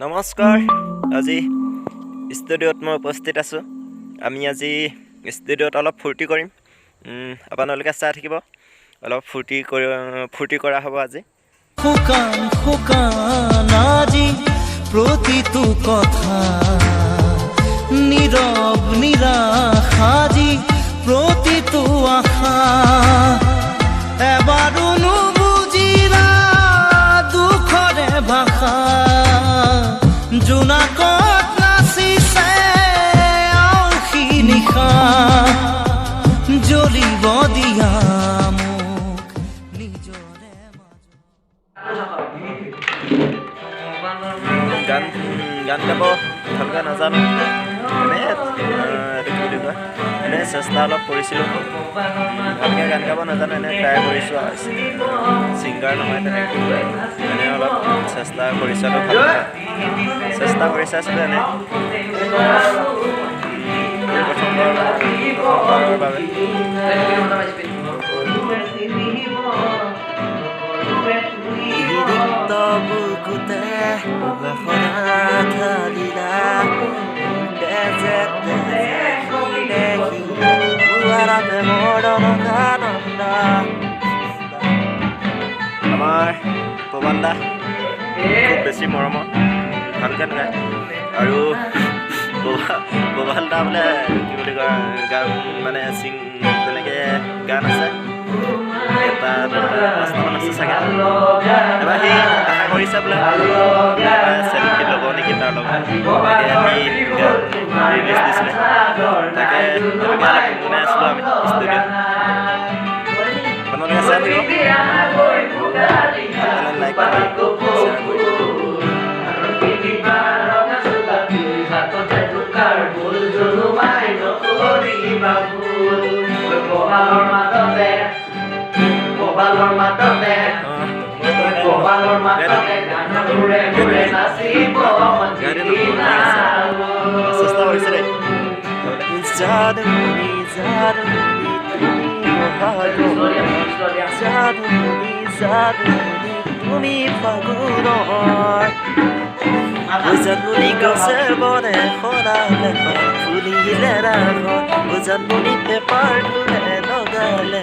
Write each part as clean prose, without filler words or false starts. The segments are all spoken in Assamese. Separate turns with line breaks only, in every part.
নমস্কাৰ আজি ষ্টুডিঅ'ত মই উপস্থিত আছোঁ আমি আজি ষ্টুডিঅ'ত অলপ ফূৰ্তি কৰিম আপোনালোকে চাই থাকিব অলপ ফূৰ্তি কৰা হ'ব আজি
শুকান আজি প্ৰতিটো কথা নীৰৱ নিৰাশাজি প্ৰতিটো আশা এবাৰো নুবুজিলা দুখৰে ভাষা জোনাকত নাচিছে আলসী নিশা জ্বলিব দিয়া মোক নিজৰে
গান গাব ভালকৈ নাজানো এনেই চেষ্টা অলপ কৰিছিলোঁ ভালকৈ গান গাব নাজানো এনেই ট্ৰাই কৰিছোঁ ছিংগাৰ নহয় তেনেকৈ এনেই অলপ চেষ্টা কৰিছোঁ আৰু ভালকৈ চেষ্টা কৰি চাইছিলোঁ এনেই প্ৰথমবাৰৰ বাবে বুকুতে আমাৰ পৱন দা খুব বেছি মৰমৰ ভালকৈ গায় আৰু পৱন দা বোলে কি বুলি কয় গান মানে তেনেকৈ গান আছে এটা পাঁচটামান আছে চাগে এবাৰ সি আশা কৰিছে বোলে চেল্ফি ল'ব নেকি তাৰ লগত ৰিলিজ দিছিলে তাকে গুণগুণাই আছিলোঁ আমি ষ্টুডিঅ'ত আপোনালোকে চাই থাকিব লাইক চেষ্টা কৰিছে দেই তুমি ফাগুনৰ উজানমণি গছে বনে সৰালে ফুলিলে ৰাগত উজানমণি পেপাৰ ধুলে লগালে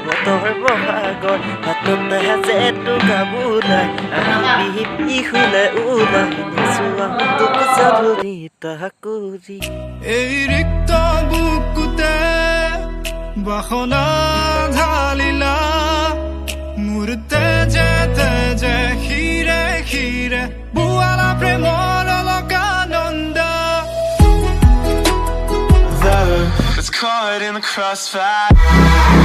বতৰ বহাগৰ হাতত জেটো গাবোলাই আমি বিহুলে ওলাই চোৱা তোক যাবনি তাকুৰি
এই ৰিক্ত বুকুতে বাসনা ঢালিলা মোৰ তেজে তেজে শিৰে শিৰে বুৱালা প্ৰেমৰ Alakananda
It's caught in the crossfire